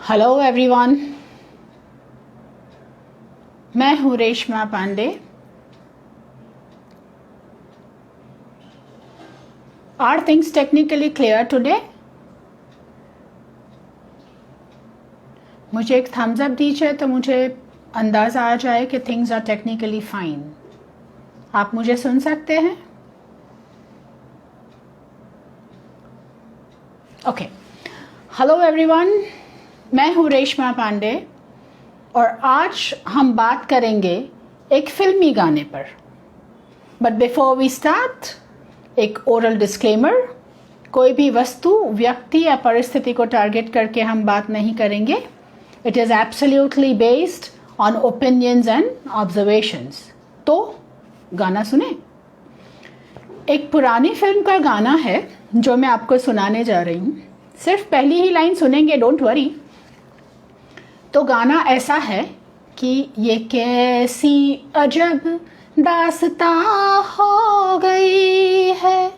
Hello everyone, मैं हूँ Reshma Pande. Are things technically clear today? मुझे एक थम्स अप दीजिए तो मुझे अंदाज़ा आ जाए कि थिंग्स आर टेक्निकली फाइन। आप मुझे सुन सकते हैं? ओके। हेलो एवरीवन, मैं हूँ रेशमा पांडे और आज हम बात करेंगे एक फिल्मी गाने पर। बट बिफोर वी स्टार्ट, एक ओरल डिस्क्लेमर। कोई भी वस्तु, व्यक्ति या परिस्थिति को टारगेट करके हम बात नहीं करेंगे। It is absolutely based on opinions and observations. तो गाना सुने। एक पुरानी फिल्म का गाना है जो मैं आपको सुनाने जा रही हूँ। सिर्फ पहली ही लाइन सुनेंगे, डोंट वरी। तो गाना ऐसा है कि ये कैसी अजब दास्तां हो गई है,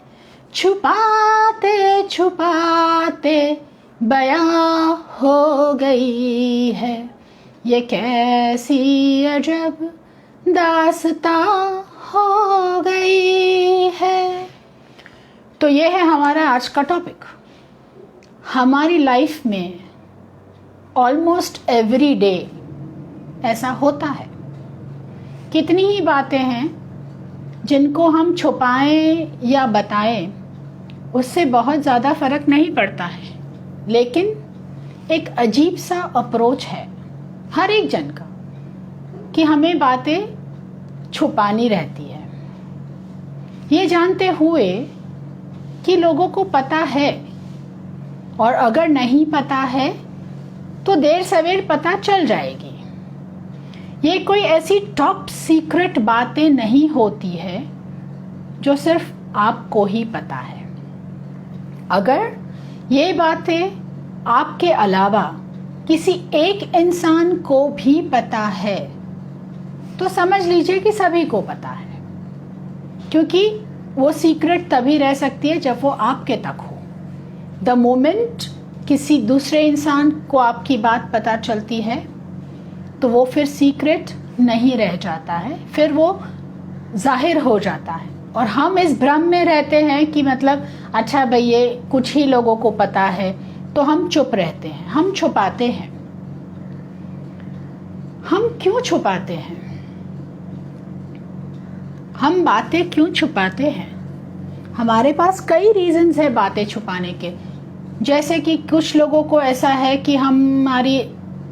छुपाते छुपाते बयां हो गई है। ये कैसी अजब दास्तां हो गई है। तो ये है हमारा आज का टॉपिक। हमारी लाइफ में ऑलमोस्ट एवरी डे ऐसा होता है। कितनी ही बातें हैं जिनको हम छुपाएं या बताएं, उससे बहुत ज़्यादा फर्क नहीं पड़ता है। लेकिन एक अजीब सा अप्रोच है हर एक जन का कि हमें बातें छुपानी रहती है, ये जानते हुए कि लोगों को पता है, और अगर नहीं पता है तो देर सवेर पता चल जाएगी। ये कोई ऐसी टॉप सीक्रेट बातें नहीं होती है जो सिर्फ आपको ही पता है। अगर ये बातें आपके अलावा किसी एक इंसान को भी पता है तो समझ लीजिए कि सभी को पता है, क्योंकि वो सीक्रेट तभी रह सकती है जब वो आपके तक हो। द मोमेंट किसी दूसरे इंसान को आपकी बात पता चलती है तो वो फिर सीक्रेट नहीं रह जाता है, फिर वो जाहिर हो जाता है। और हम इस भ्रम में रहते हैं कि मतलब अच्छा भाई ये कुछ ही लोगों को पता है, तो हम चुप रहते हैं, हम छुपाते हैं। हम क्यों छुपाते हैं? हम बातें क्यों छुपाते हैं? हमारे पास कई रीजंस है बातें छुपाने के। जैसे कि कुछ लोगों को ऐसा है कि हमारी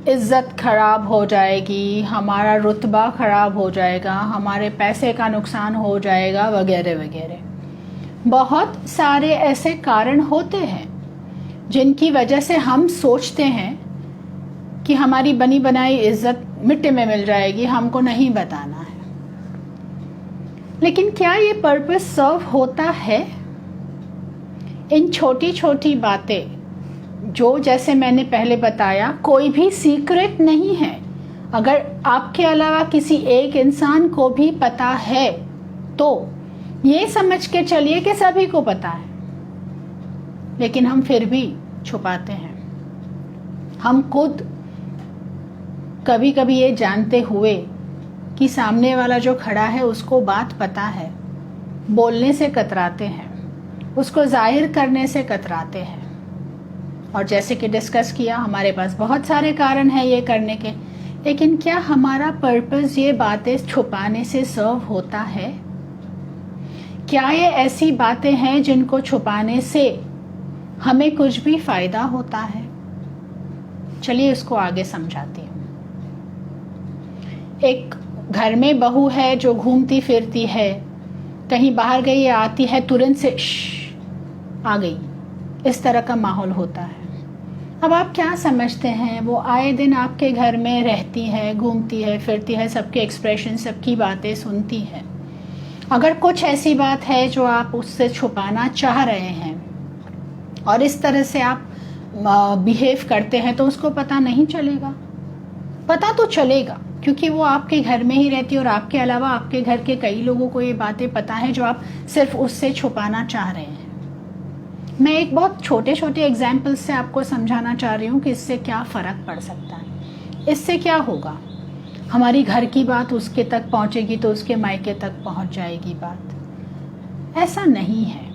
इज्जत खराब हो जाएगी, हमारा रुतबा खराब हो जाएगा, हमारे पैसे का नुकसान हो जाएगा, वगैरह वगैरह। बहुत सारे ऐसे कारण होते हैं जिनकी वजह से हम सोचते हैं कि हमारी बनी बनाई इज्जत मिट्टी में मिल जाएगी, हमको नहीं बताना है। लेकिन क्या ये पर्पस सर्व होता है? इन छोटी छोटी बातें जो, जैसे मैंने पहले बताया, कोई भी सीक्रेट नहीं है। अगर आपके अलावा किसी एक इंसान को भी पता है तो ये समझ के चलिए कि सभी को पता है, लेकिन हम फिर भी छुपाते हैं। हम खुद कभी कभी ये जानते हुए कि सामने वाला जो खड़ा है उसको बात पता है, बोलने से कतराते हैं, उसको जाहिर करने से कतराते हैं। और जैसे कि डिस्कस किया, हमारे पास बहुत सारे कारण हैं ये करने के। लेकिन क्या हमारा पर्पस ये बातें छुपाने से सर्व होता है? क्या ये ऐसी बातें हैं जिनको छुपाने से हमें कुछ भी फायदा होता है? चलिए उसको आगे समझाती हूँ। एक घर में बहू है जो घूमती फिरती है, कहीं बाहर गई या आती है, तुरंत से आ गई, इस तरह का माहौल होता है। अब आप क्या समझते हैं? वो आए दिन आपके घर में रहती है, घूमती है, फिरती है, सबके एक्सप्रेशन, सबकी बातें सुनती है। अगर कुछ ऐसी बात है जो आप उससे छुपाना चाह रहे हैं और इस तरह से आप बिहेव करते हैं, तो उसको पता नहीं चलेगा? पता तो चलेगा, क्योंकि वो आपके घर में ही रहती है और आपके अलावा आपके घर के कई लोगों को ये बातें पता है जो आप सिर्फ उससे छुपाना चाह रहे हैं। मैं एक बहुत छोटे छोटे एग्जाम्पल्स से आपको समझाना चाह रही हूँ कि इससे क्या फ़र्क पड़ सकता है। इससे क्या होगा, हमारी घर की बात उसके तक पहुँचेगी तो उसके मायके तक पहुँच जाएगी बात। ऐसा नहीं है।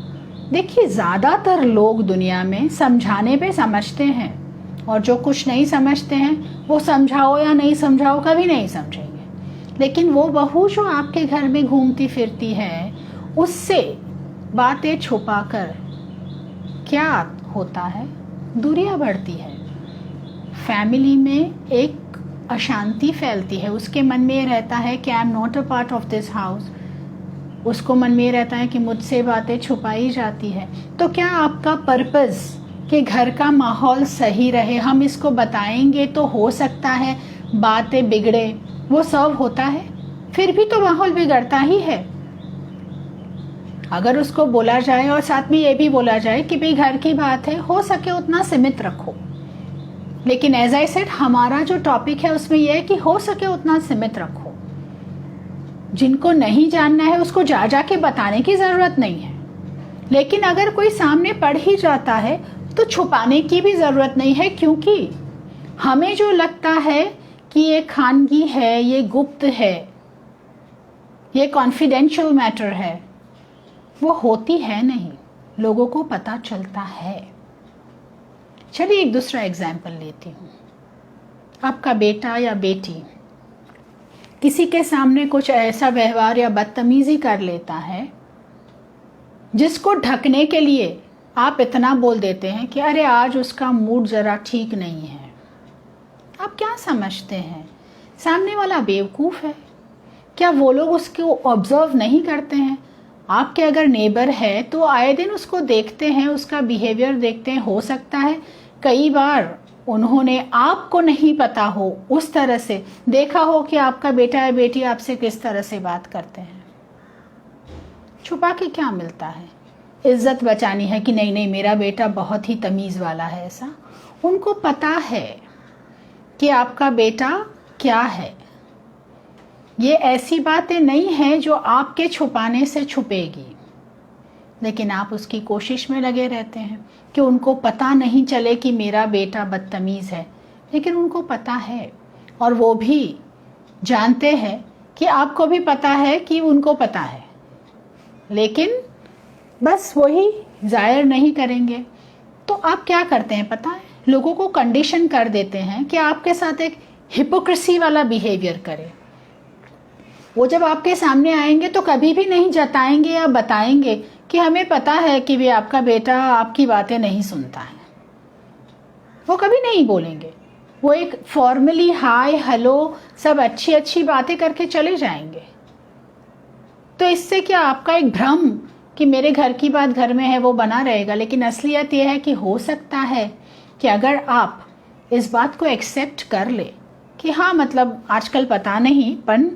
देखिए, ज़्यादातर लोग दुनिया में समझाने पे समझते हैं, और जो कुछ नहीं समझते हैं वो समझाओ या नहीं समझाओ कभी नहीं समझेंगे। लेकिन वो बहू जो आपके घर में घूमती फिरती है, उससे बातें छुपाकर क्या होता है, दूरियां बढ़ती है, फैमिली में एक अशांति फैलती है। उसके मन में ये रहता है कि I am not a part of this house, उसको मन में ये रहता है कि मुझसे बातें छुपाई जाती है। तो क्या आपका पर्पस कि घर का माहौल सही रहे, हम इसको बताएंगे तो हो सकता है बातें बिगड़े, वो सब होता है? फिर भी तो माहौल बिगड़ता ही है। अगर उसको बोला जाए और साथ में ये भी बोला जाए कि भाई घर की बात है, हो सके उतना सीमित रखो, लेकिन एज आई सेड हमारा जो टॉपिक है उसमें यह है कि हो सके उतना सीमित रखो। जिनको नहीं जानना है उसको जा जा के बताने की ज़रूरत नहीं है, लेकिन अगर कोई सामने पढ़ ही जाता है तो छुपाने की भी ज़रूरत नहीं है, क्योंकि हमें जो लगता है कि ये खानगी है, ये गुप्त है, ये कॉन्फिडेंशियल मैटर है, वो होती है नहीं, लोगों को पता चलता है। चलिए एक दूसरा एग्जाम्पल लेती हूँ। आपका बेटा या बेटी किसी के सामने कुछ ऐसा व्यवहार या बदतमीजी कर लेता है जिसको ढकने के लिए आप इतना बोल देते हैं कि अरे आज उसका मूड ज़रा ठीक नहीं है। आप क्या समझते हैं, सामने वाला बेवकूफ़ है? क्या वो लोग उसको ऑब्जर्व नहीं करते हैं? आपके अगर नेबर है तो आए दिन उसको देखते हैं, उसका बिहेवियर देखते हैं। हो सकता है कई बार उन्होंने आपको नहीं पता हो उस तरह से देखा हो कि आपका बेटा या बेटी आपसे किस तरह से बात करते हैं। छुपा के क्या मिलता है? इज्जत बचानी है कि नहीं नहीं मेरा बेटा बहुत ही तमीज़ वाला है, ऐसा। उनको पता है कि आपका बेटा क्या है। ये ऐसी बातें नहीं हैं जो आपके छुपाने से छुपेगी, लेकिन आप उसकी कोशिश में लगे रहते हैं कि उनको पता नहीं चले कि मेरा बेटा बदतमीज़ है। लेकिन उनको पता है, और वो भी जानते हैं कि आपको भी पता है कि उनको पता है, लेकिन बस वही ज़ाहिर नहीं करेंगे। तो आप क्या करते हैं पता है, लोगों को कंडीशन कर देते हैं कि आपके साथ एक हिपोक्रेसी वाला बिहेवियर करें। वो जब आपके सामने आएंगे तो कभी भी नहीं जताएंगे या बताएंगे कि हमें पता है कि वे आपका बेटा आपकी बातें नहीं सुनता है। वो कभी नहीं बोलेंगे। वो एक फॉर्मली हाय हेलो सब अच्छी अच्छी बातें करके चले जाएंगे। तो इससे क्या आपका एक भ्रम कि मेरे घर की बात घर में है वो बना रहेगा। लेकिन असलियत यह है कि हो सकता है कि अगर आप इस बात को एक्सेप्ट कर ले कि हाँ मतलब आजकल पता नहीं, पर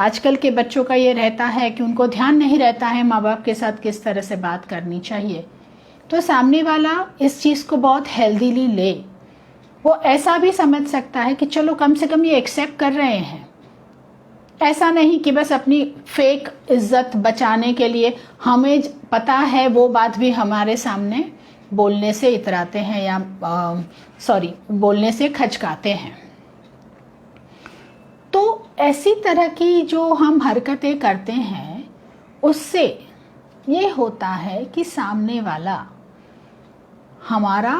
आजकल के बच्चों का ये रहता है कि उनको ध्यान नहीं रहता है माँ बाप के साथ किस तरह से बात करनी चाहिए, तो सामने वाला इस चीज़ को बहुत हेल्दीली ले। वो ऐसा भी समझ सकता है कि चलो कम से कम ये एक्सेप्ट कर रहे हैं, ऐसा नहीं कि बस अपनी फेक इज्जत बचाने के लिए हमें पता है वो बात भी हमारे सामने बोलने से इतराते हैं या बोलने से खचकाते हैं। तो ऐसी तरह की जो हम हरकतें करते हैं उससे ये होता है कि सामने वाला हमारा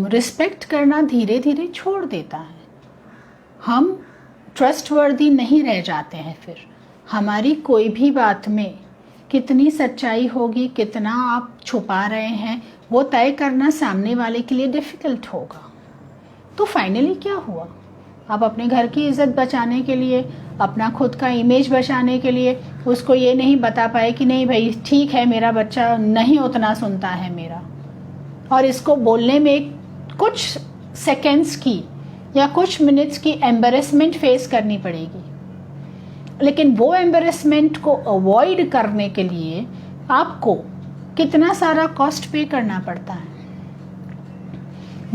रिस्पेक्ट करना धीरे धीरे छोड़ देता है। हम ट्रस्टवर्दी नहीं रह जाते हैं। फिर हमारी कोई भी बात में कितनी सच्चाई होगी, कितना आप छुपा रहे हैं, वो तय करना सामने वाले के लिए डिफ़िकल्ट होगा। तो फाइनली क्या हुआ, आप अपने घर की इज्जत बचाने के लिए, अपना खुद का इमेज बचाने के लिए उसको ये नहीं बता पाए कि नहीं भाई ठीक है मेरा बच्चा नहीं उतना सुनता है मेरा, और इसको बोलने में कुछ सेकेंड्स की या कुछ मिनट्स की एम्बैरेसमेंट फेस करनी पड़ेगी। लेकिन वो एम्बैरेसमेंट को अवॉइड करने के लिए आपको कितना सारा कॉस्ट पे करना पड़ता है।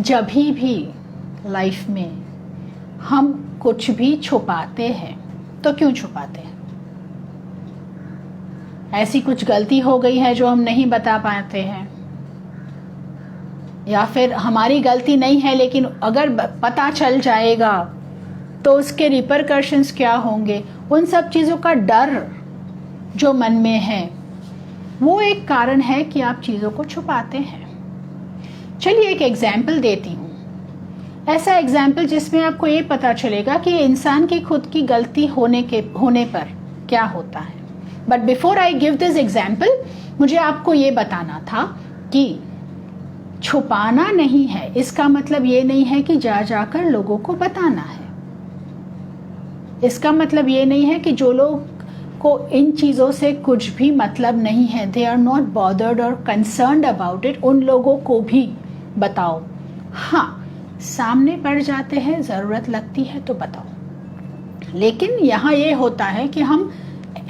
जब भी लाइफ में हम कुछ भी छुपाते हैं तो क्यों छुपाते हैं? ऐसी कुछ गलती हो गई है जो हम नहीं बता पाते हैं, या फिर हमारी गलती नहीं है लेकिन अगर पता चल जाएगा तो उसके रिपरकशंस क्या होंगे, उन सब चीज़ों का डर जो मन में है वो एक कारण है कि आप चीज़ों को छुपाते हैं। चलिए एक एग्जाम्पल देती हूँ, ऐसा एग्जाम्पल जिसमें आपको ये पता चलेगा कि इंसान की खुद की गलती होने पर क्या होता है। But before I give this example, मुझे आपको ये बताना था कि छुपाना नहीं है, इसका मतलब ये नहीं है कि जा जाकर लोगों को बताना है। इसका मतलब ये नहीं है कि जो लोग को इन चीज़ों से कुछ भी मतलब नहीं है, दे आर नॉट बॉदर्ड और कंसर्न्ड अबाउट इट, उन लोगों को भी बताओ। हाँ, सामने पड़ जाते हैं, ज़रूरत लगती है तो बताओ। लेकिन यहाँ ये होता है कि हम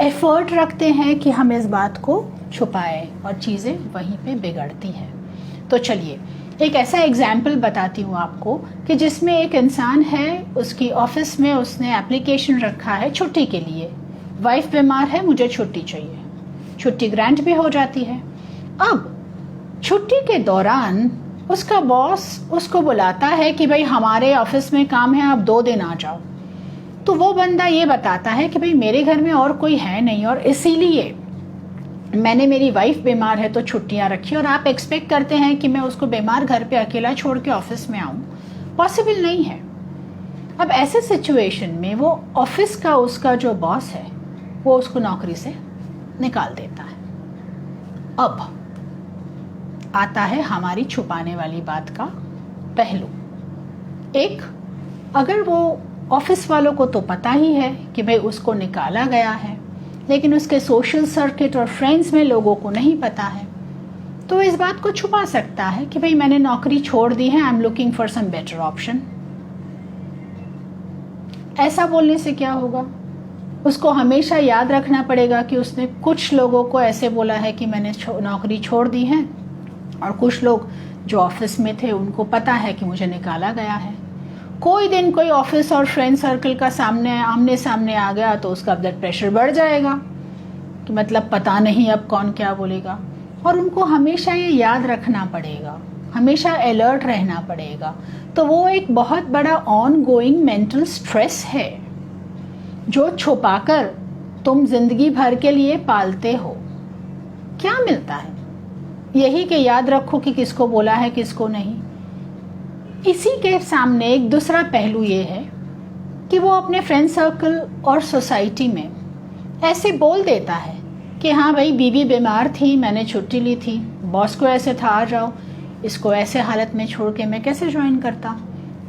एफर्ट रखते हैं कि हम इस बात को छुपाएं और चीज़ें वहीं पे बिगड़ती हैं। तो चलिए एक ऐसा एग्जाम्पल बताती हूँ आपको कि जिसमें एक इंसान है, उसकी ऑफिस में उसने एप्लीकेशन रखा है छुट्टी के लिए। वाइफ बीमार है, मुझे छुट्टी चाहिए, छुट्टी ग्रांट भी हो जाती है। अब छुट्टी के दौरान उसका बॉस उसको बुलाता है कि भाई हमारे ऑफिस में काम है, आप 2 दिन आ जाओ। तो वो बंदा ये बताता है कि भाई मेरे घर में और कोई है नहीं और इसीलिए मैंने, मेरी वाइफ बीमार है तो छुट्टियां रखी, और आप एक्सपेक्ट करते हैं कि मैं उसको बीमार घर पे अकेला छोड़ के ऑफिस में आऊं, पॉसिबल नहीं है। अब ऐसे सिचुएशन में वो ऑफिस का उसका जो बॉस है वो उसको नौकरी से निकाल देता है। अब आता है हमारी छुपाने वाली बात का पहलू। एक, अगर वो ऑफिस वालों को तो पता ही है कि भाई उसको निकाला गया है, लेकिन उसके सोशल सर्किट और फ्रेंड्स में लोगों को नहीं पता है, तो इस बात को छुपा सकता है कि भाई मैंने नौकरी छोड़ दी है, I am looking for some better option. ऐसा बोलने से क्या होगा, उसको हमेशा याद रखना पड़ेगा कि उसने कुछ लोगों को ऐसे बोला है कि मैंने नौकरी छोड़ दी है, और कुछ लोग जो ऑफिस में थे उनको पता है कि मुझे निकाला गया है। कोई दिन कोई ऑफिस और फ्रेंड सर्कल का आमने सामने आ गया तो उसका ब्लड प्रेशर बढ़ जाएगा कि मतलब पता नहीं अब कौन क्या बोलेगा। और उनको हमेशा ये याद रखना पड़ेगा, हमेशा अलर्ट रहना पड़ेगा। तो वो एक बहुत बड़ा ऑन गोइंग मेंटल स्ट्रेस है जो छुपाकर तुम जिंदगी भर के लिए पालते हो। क्या मिलता है? यही कि याद रखो कि किसको बोला है किसको नहीं। इसी के सामने एक दूसरा पहलू ये है कि वो अपने फ्रेंड सर्कल और सोसाइटी में ऐसे बोल देता है कि हाँ भाई बीवी बीमार थी, मैंने छुट्टी ली थी, बॉस को ऐसे था आ जाओ, इसको ऐसे हालत में छोड़ के मैं कैसे ज्वाइन करता,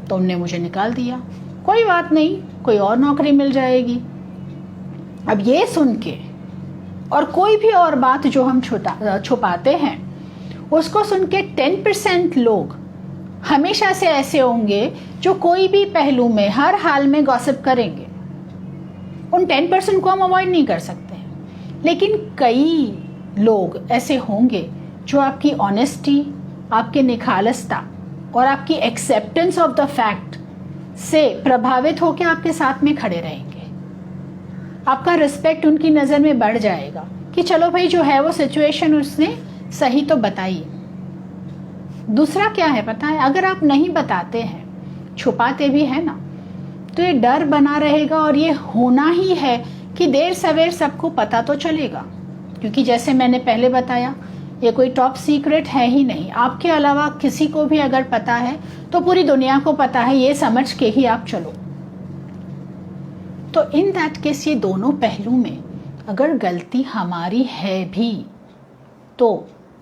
तुमने मुझे निकाल दिया, कोई बात नहीं, कोई और नौकरी मिल जाएगी। अब ये सुन के और कोई भी और बात जो हम छुपाते हैं उसको सुन के 10% लोग हमेशा से ऐसे होंगे जो कोई भी पहलू में हर हाल में गॉसिप करेंगे। उन 10% को हम अवॉइड नहीं कर सकते हैं, लेकिन कई लोग ऐसे होंगे जो आपकी ऑनेस्टी, आपके निखालसता और आपकी एक्सेप्टेंस ऑफ द फैक्ट से प्रभावित होकर आपके साथ में खड़े रहेंगे। आपका रिस्पेक्ट उनकी नज़र में बढ़ जाएगा कि चलो भाई जो है वो सिचुएशन उसने सही तो बताई। दूसरा क्या है पता है, अगर आप नहीं बताते हैं, छुपाते भी है ना, तो ये डर बना रहेगा और ये होना ही है कि देर सवेर सबको पता तो चलेगा, क्योंकि जैसे मैंने पहले बताया ये कोई टॉप सीक्रेट है ही नहीं। आपके अलावा किसी को भी अगर पता है तो पूरी दुनिया को पता है, ये समझ के ही आप चलो। तो इन दैट केस ये दोनों पहलू में अगर गलती हमारी है भी तो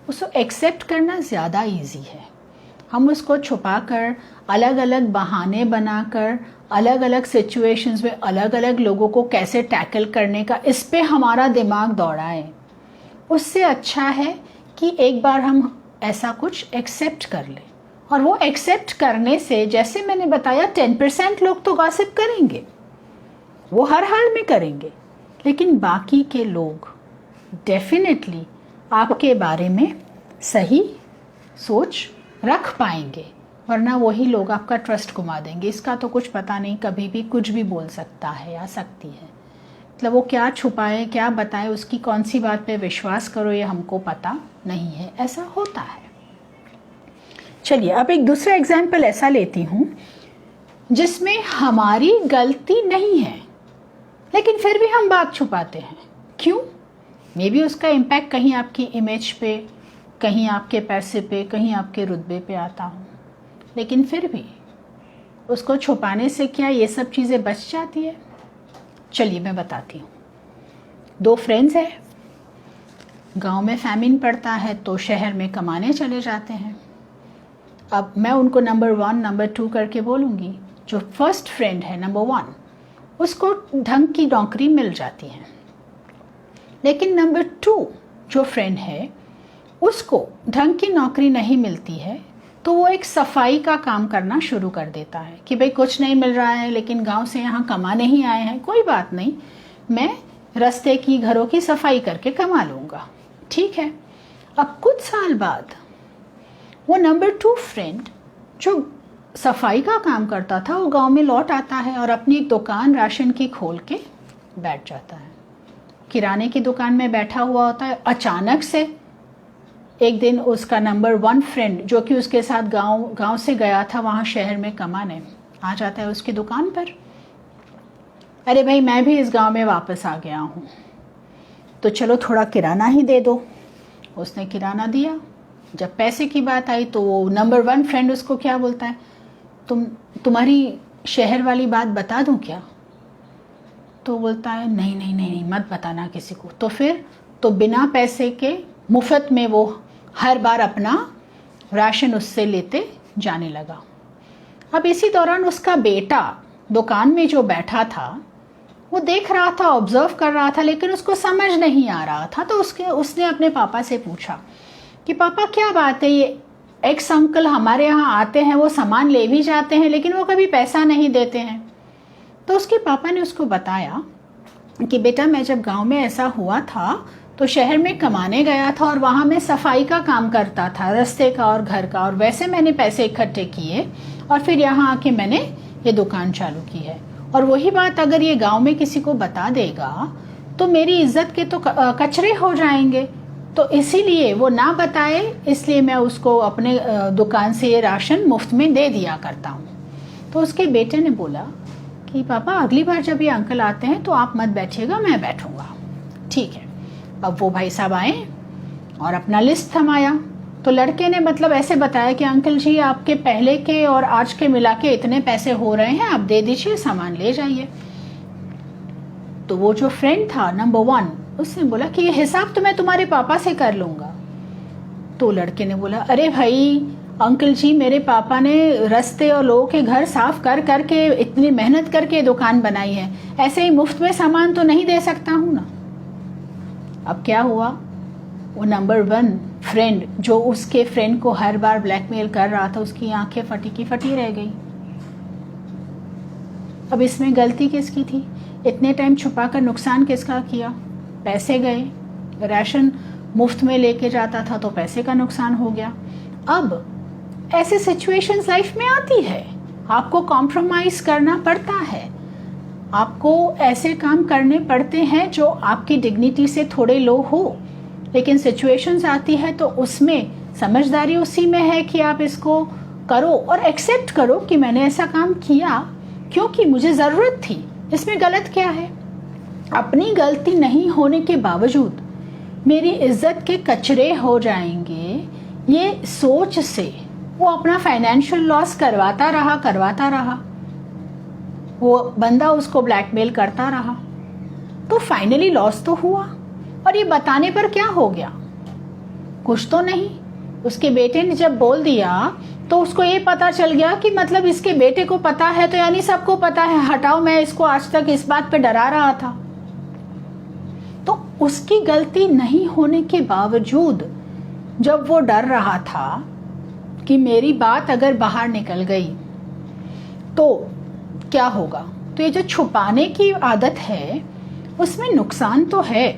उसको एक्सेप्ट करना ज़्यादा इजी है। हम उसको छुपाकर, अलग अलग बहाने बनाकर, अलग अलग सिचुएशंस में अलग अलग लोगों को कैसे टैकल करने का इस पे हमारा दिमाग दौड़ाएं, उससे अच्छा है कि एक बार हम ऐसा कुछ एक्सेप्ट कर लें। और वो एक्सेप्ट करने से, जैसे मैंने बताया, 10% लोग तो गॉसिप करेंगे, वो हर हाल में करेंगे, लेकिन बाकी के लोग डेफिनेटली आपके बारे में सही सोच रख पाएंगे, वरना वही लोग आपका ट्रस्ट घुमा देंगे। इसका तो कुछ पता नहीं, कभी भी कुछ भी बोल सकता है या सकती है, मतलब वो क्या छुपाए क्या बताए, उसकी कौन सी बात पे विश्वास करो ये हमको पता नहीं है, ऐसा होता है। चलिए अब एक दूसरा एग्जाम्पल ऐसा लेती हूँ जिसमें हमारी गलती नहीं है लेकिन फिर भी हम बात छुपाते हैं। क्यों? मे बी उसका इम्पैक्ट कहीं आपकी इमेज पे, कहीं आपके पैसे पे, कहीं आपके रुतबे पे आता हो, लेकिन फिर भी उसको छुपाने से क्या ये सब चीज़ें बच जाती है? चलिए मैं बताती हूँ। 2 फ्रेंड्स हैं, गांव में फैमिन पड़ता है तो शहर में कमाने चले जाते हैं। अब मैं उनको नंबर 1 नंबर 2 करके बोलूँगी। जो फर्स्ट फ्रेंड है नंबर 1, उसको ढंग की नौकरी मिल जाती है, लेकिन नंबर 2 जो फ्रेंड है उसको ढंग की नौकरी नहीं मिलती है, तो वो एक सफाई का काम करना शुरू कर देता है कि भाई कुछ नहीं मिल रहा है लेकिन गांव से यहाँ कमाने ही आए हैं, कोई बात नहीं, मैं रास्ते की घरों की सफाई करके कमा लूँगा। ठीक है। अब कुछ साल बाद वो नंबर 2 फ्रेंड जो सफाई का काम करता था वो गांव में लौट आता है और अपनी एक दुकान राशन की खोल के बैठ जाता है। किराने की दुकान में बैठा हुआ होता है। अचानक से एक दिन उसका नंबर 1 फ्रेंड जो कि उसके साथ गांव से गया था वहाँ शहर में कमाने, आ जाता है उसकी दुकान पर। अरे भाई मैं भी इस गांव में वापस आ गया हूँ, तो चलो थोड़ा किराना ही दे दो। उसने किराना दिया। जब पैसे की बात आई तो वो नंबर 1 फ्रेंड उसको क्या बोलता है, तुम्हारी शहर वाली बात बता दूँ क्या? तो बोलता है नहीं नहीं नहीं नहीं मत बताना किसी को। तो फिर तो बिना पैसे के मुफ्त में वो हर बार अपना राशन उससे लेते जाने लगा। अब इसी दौरान उसका बेटा दुकान में जो बैठा था वो देख रहा था, ऑब्जर्व कर रहा था, लेकिन उसको समझ नहीं आ रहा था। तो उसने अपने पापा से पूछा कि पापा क्या बात है, ये एक्स अंकल हमारे यहाँ आते हैं, वो सामान ले भी जाते हैं लेकिन वो कभी पैसा नहीं देते हैं। तो उसके पापा ने उसको बताया कि बेटा मैं जब गांव में ऐसा हुआ था तो शहर में कमाने गया था और वहाँ मैं सफाई का काम करता था, रास्ते का और घर का, और वैसे मैंने पैसे इकट्ठे किए और फिर यहाँ आके मैंने ये दुकान चालू की है। और वही बात अगर ये गांव में किसी को बता देगा तो मेरी इज्जत के तो कचरे हो जाएंगे, तो इसीलिए वो ना बताए, इसलिए मैं उसको अपने दुकान से ये राशन मुफ्त में दे दिया करता हूँ। तो उसके बेटे ने बोला कि पापा अगली बार जब ये अंकल आते हैं तो आप मत बैठिएगा, मैं बैठूंगा। ठीक है। अब वो भाई साहब आए और अपना लिस्ट थमाया। तो लड़के ने मतलब ऐसे बताया कि अंकल जी आपके पहले के और आज के मिला के इतने पैसे हो रहे हैं, आप दे दीजिए, सामान ले जाइए। तो वो जो फ्रेंड था नंबर 1 उसने बोला कि ये हिसाब तो मैं तुम्हारे पापा से कर लूँगा। तो लड़के ने बोला अरे भाई अंकल जी मेरे पापा ने रास्ते और लोगों के घर साफ कर करके इतनी मेहनत करके दुकान बनाई है, ऐसे ही मुफ्त में सामान तो नहीं दे सकता हूँ ना। अब क्या हुआ, वो नंबर 1 फ्रेंड जो उसके फ्रेंड को हर बार ब्लैकमेल कर रहा था, उसकी आंखें फटी की फटी रह गई। अब इसमें गलती किसकी थी? इतने टाइम छुपाकर नुकसान किसका किया? पैसे गए, राशन मुफ्त में लेके जाता था तो पैसे का नुकसान हो गया। अब ऐसे सिचुएशंस लाइफ में आती है, आपको कॉम्प्रोमाइज करना पड़ता है, आपको ऐसे काम करने पड़ते हैं जो आपकी डिग्निटी से थोड़े लो हो, लेकिन सिचुएशंस आती है तो उसमें समझदारी उसी में है कि आप इसको करो और एक्सेप्ट करो कि मैंने ऐसा काम किया क्योंकि मुझे ज़रूरत थी, इसमें गलत क्या है? अपनी गलती नहीं होने के बावजूद मेरी इज्जत के कचरे हो जाएंगे, ये सोच से वो अपना फाइनेंशियल लॉस करवाता रहा, वो बंदा उसको ब्लैकमेल करता रहा, तो फाइनली लॉस तो हुआ। और ये बताने पर क्या हो गया? कुछ तो नहीं। उसके बेटे ने जब बोल दिया तो उसको ये पता चल गया कि मतलब इसके बेटे को पता है तो यानी सबको पता है, हटाओ, मैं इसको आज तक इस बात पे डरा रहा था। तो उसकी गलती नहीं होने के बावजूद जब वो डर रहा था कि मेरी बात अगर बाहर निकल गई तो क्या होगा, तो ये जो छुपाने की आदत है उसमें नुकसान तो है।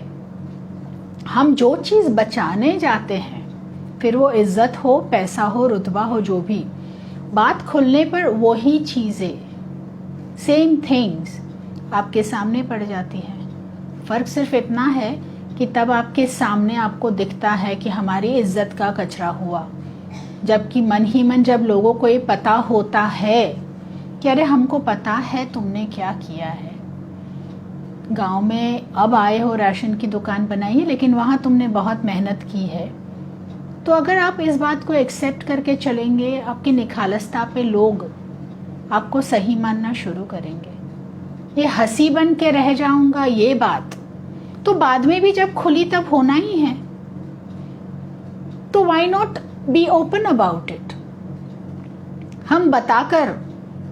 हम जो चीज़ बचाने जाते हैं, फिर वो इज्जत हो, पैसा हो, रुतबा हो, जो भी, बात खुलने पर वही चीज़ें, सेम थिंग्स आपके सामने पड़ जाती हैं। फ़र्क सिर्फ इतना है कि तब आपके सामने आपको दिखता है कि हमारी इज्जत का कचरा हुआ, जबकि मन ही मन जब लोगों को ये पता होता है कि अरे हमको पता है तुमने क्या किया है, गांव में अब आए हो, राशन की दुकान बनाई है, लेकिन वहाँ तुमने बहुत मेहनत की है, तो अगर आप इस बात को एक्सेप्ट करके चलेंगे, आपकी निखालसता पे लोग आपको सही मानना शुरू करेंगे। ये हंसी बन के रह जाऊंगा ये बात तो बाद में भी जब खुली तब होना ही है, तो why not be open about it. हम बताकर,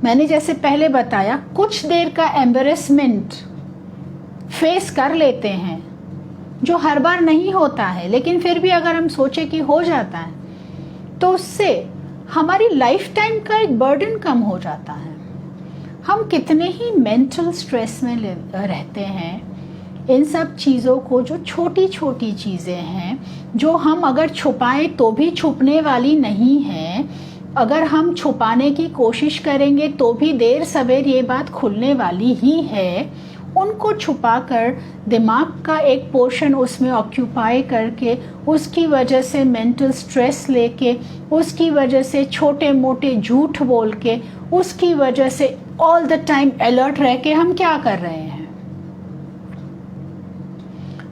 मैंने जैसे पहले बताया, कुछ देर का एम्बेरसमेंट फेस कर लेते हैं, जो हर बार नहीं होता है, लेकिन फिर भी अगर हम सोचे कि हो जाता है तो उससे हमारी लाइफ टाइम का एक बर्डन कम हो जाता है। हम कितने ही मेंटल स्ट्रेस में रहते हैं, इन सब चीज़ों को, जो छोटी छोटी चीज़ें हैं जो हम अगर छुपाएं तो भी छुपने वाली नहीं है, अगर हम छुपाने की कोशिश करेंगे तो भी देर सवेर ये बात खुलने वाली ही है, उनको छुपाकर दिमाग का एक पोर्शन उसमें ऑक्यूपाई करके, उसकी वजह से मेंटल स्ट्रेस लेके, उसकी वजह से छोटे मोटे झूठ बोल के, उसकी वजह से ऑल द टाइम अलर्ट रह के हम क्या कर रहे हैं।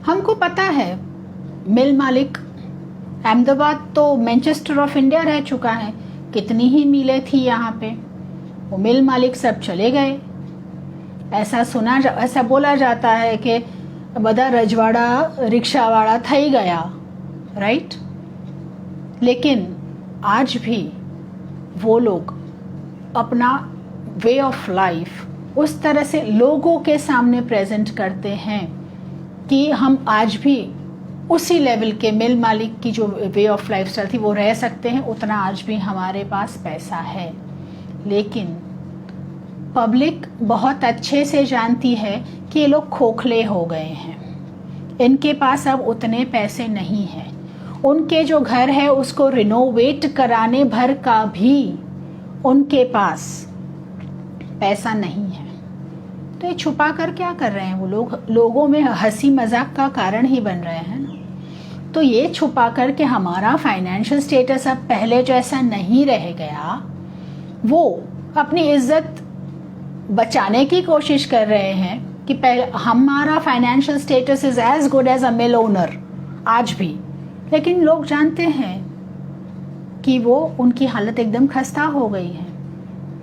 हमको पता है मिल मालिक, अहमदाबाद तो मैनचेस्टर ऑफ इंडिया रह चुका है, कितनी ही मिलें थी यहाँ पे, वो मिल मालिक सब चले गए। ऐसा बोला जाता है कि बदा रजवाड़ा रिक्शावाड़ा थई गया, राइट। लेकिन आज भी वो लोग अपना वे ऑफ लाइफ उस तरह से लोगों के सामने प्रेजेंट करते हैं कि हम आज भी उसी लेवल के, मिल मालिक की जो वे ऑफ लाइफ स्टाइल थी वो रह सकते हैं, उतना आज भी हमारे पास पैसा है। लेकिन पब्लिक बहुत अच्छे से जानती है कि ये लोग खोखले हो गए हैं, इनके पास अब उतने पैसे नहीं हैं, उनके जो घर है उसको रिनोवेट कराने भर का भी उनके पास पैसा नहीं है। तो ये छुपा कर क्या कर रहे हैं वो लोग, लोगों में हंसी मजाक का कारण ही बन रहे हैं ना। तो ये छुपा कर के हमारा फाइनेंशियल स्टेटस अब पहले जैसा नहीं रह गया, वो अपनी इज्जत बचाने की कोशिश कर रहे हैं कि पहले हमारा financial status is as good as a mill owner आज भी, लेकिन लोग जानते हैं कि वो उनकी हालत एकदम खस्ता हो गई है,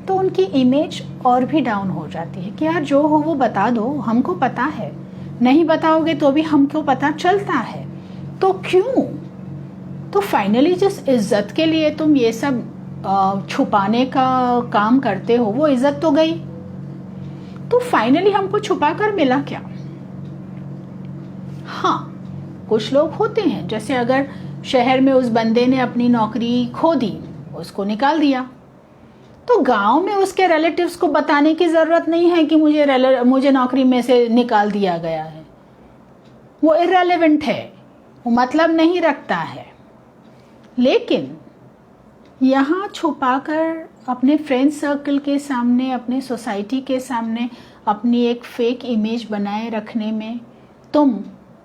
तो उनकी इमेज और भी डाउन हो जाती है कि यार जो हो वो बता दो, हमको पता है, नहीं बताओगे तो भी हमको पता चलता है, तो क्यों। तो फाइनली जिस इज्जत के लिए तुम ये सब छुपाने का काम करते हो, वो इज्जत तो गई, तो फाइनली हमको छुपा कर मिला क्या। हाँ, कुछ लोग होते हैं, जैसे अगर शहर में उस बंदे ने अपनी नौकरी खो दी, उसको निकाल दिया, तो गांव में उसके रिलेटिव्स को बताने की जरूरत नहीं है कि मुझे नौकरी में से निकाल दिया गया है। वो इररिलेवेंट है, वो मतलब नहीं रखता है। लेकिन यहाँ छुपाकर अपने फ्रेंड सर्कल के सामने, अपने सोसाइटी के सामने अपनी एक फेक इमेज बनाए रखने में तुम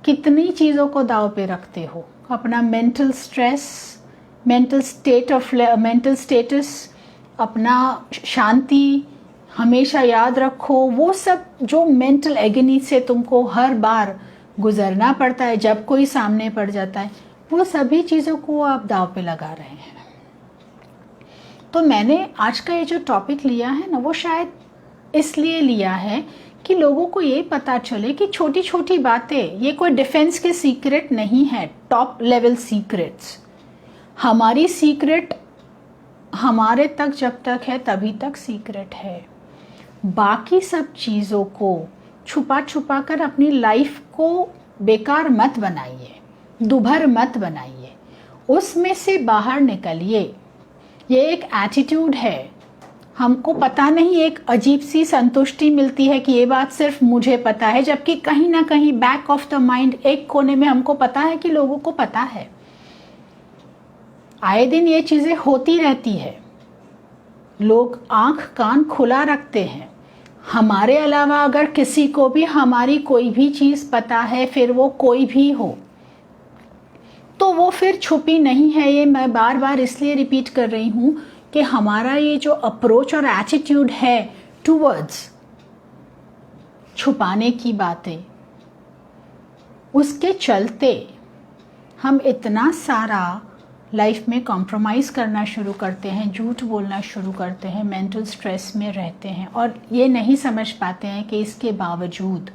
कितनी चीज़ों को दाव पे रखते हो। अपना मेंटल स्ट्रेस, मेंटल स्टेटस, अपना शांति हमेशा याद रखो। वो सब जो मेंटल एगनी से तुमको हर बार गुजरना पड़ता है जब कोई सामने पड़ जाता है, वो सभी चीज़ों को आप दाव पे लगा रहे हैं। तो मैंने आज का ये जो टॉपिक लिया है ना, वो शायद इसलिए लिया है कि लोगों को ये पता चले कि छोटी छोटी बातें, ये कोई डिफेंस के सीक्रेट नहीं है, टॉप लेवल सीक्रेट्स। हमारी सीक्रेट हमारे तक जब तक है तभी तक सीक्रेट है। बाकी सब चीज़ों को छुपा छुपा कर अपनी लाइफ को बेकार मत बनाइए, दुभर मत बनाइए, उसमें से बाहर निकलिए। ये एक एटीट्यूड है, हमको पता नहीं, एक अजीब सी संतुष्टि मिलती है कि ये बात सिर्फ मुझे पता है, जबकि कहीं ना कहीं बैक ऑफ द माइंड एक कोने में हमको पता है कि लोगों को पता है। आए दिन ये चीज़ें होती रहती है, लोग आंख कान खुला रखते हैं। हमारे अलावा अगर किसी को भी हमारी कोई भी चीज़ पता है, फिर वो कोई भी हो, तो वो फिर छुपी नहीं है। ये मैं बार बार इसलिए रिपीट कर रही हूँ कि हमारा ये जो अप्रोच और एटीट्यूड है टूवर्ड्स छुपाने की बातें, उसके चलते हम इतना सारा लाइफ में कॉम्प्रोमाइज़ करना शुरू करते हैं, झूठ बोलना शुरू करते हैं, मेंटल स्ट्रेस में रहते हैं और ये नहीं समझ पाते हैं कि इसके बावजूद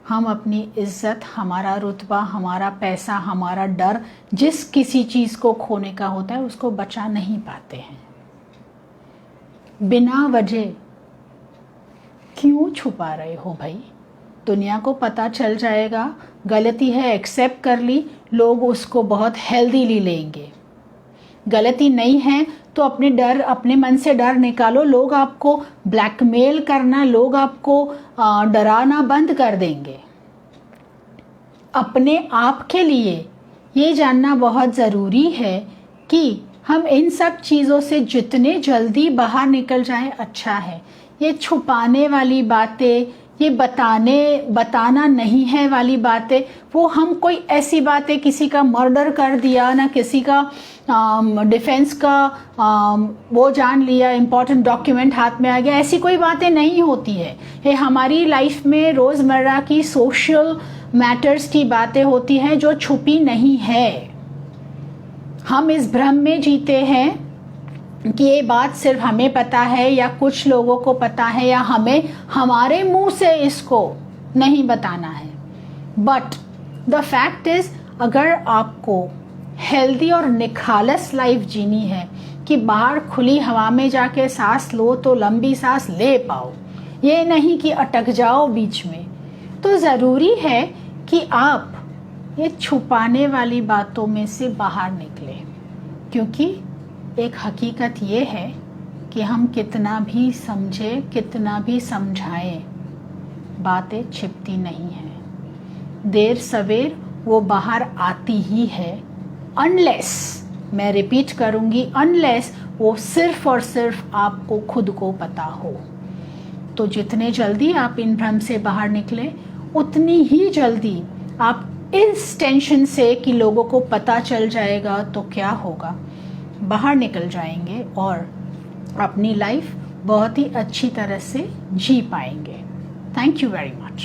हम अपनी इज्जत, हमारा रुतबा, हमारा पैसा, हमारा डर, जिस किसी चीज़ को खोने का होता है उसको बचा नहीं पाते हैं। बिना वजह क्यों छुपा रहे हो भाई? दुनिया को पता चल जाएगा, गलती है एक्सेप्ट कर ली, लोग उसको बहुत हेल्दीली लेंगे। गलती नहीं है तो अपने डर, अपने मन से डर निकालो, लोग आपको ब्लैकमेल करना, लोग आपको डराना बंद कर देंगे। अपने आप के लिए ये जानना बहुत ज़रूरी है कि हम इन सब चीज़ों से जितने जल्दी बाहर निकल जाएं अच्छा है। ये छुपाने वाली बातें, ये बताना नहीं है वाली बातें, वो हम कोई ऐसी बातें, किसी का मर्डर कर दिया ना, किसी का डिफेंस का वो जान लिया, इम्पोर्टेंट डॉक्यूमेंट हाथ में आ गया, ऐसी कोई बातें नहीं होती है। ये हमारी लाइफ में रोज़मर्रा की सोशल मैटर्स की बातें होती हैं जो छुपी नहीं है। हम इस भ्रम में जीते हैं कि ये बात सिर्फ हमें पता है या कुछ लोगों को पता है या हमें हमारे मुंह से इसको नहीं बताना है। बट द फैक्ट इज, अगर आपको हेल्दी और निखालस लाइफ जीनी है कि बाहर खुली हवा में जाके सांस लो तो लंबी सांस ले पाओ, ये नहीं कि अटक जाओ बीच में, तो ज़रूरी है कि आप ये छुपाने वाली बातों में से बाहर निकले। क्योंकि एक हकीकत ये है कि हम कितना भी समझे, कितना भी समझाएं, बातें छिपती नहीं हैं। देर सवेर वो बाहर आती ही है, अनलेस, मैं रिपीट करूँगी, अनलेस वो सिर्फ और सिर्फ आपको खुद को पता हो। तो जितने जल्दी आप इन भ्रम से बाहर निकले, उतनी ही जल्दी आप इस टेंशन से कि लोगों को पता चल जाएगा तो क्या होगा, बाहर निकल जाएंगे और अपनी लाइफ बहुत ही अच्छी तरह से जी पाएंगे। Thank you very much.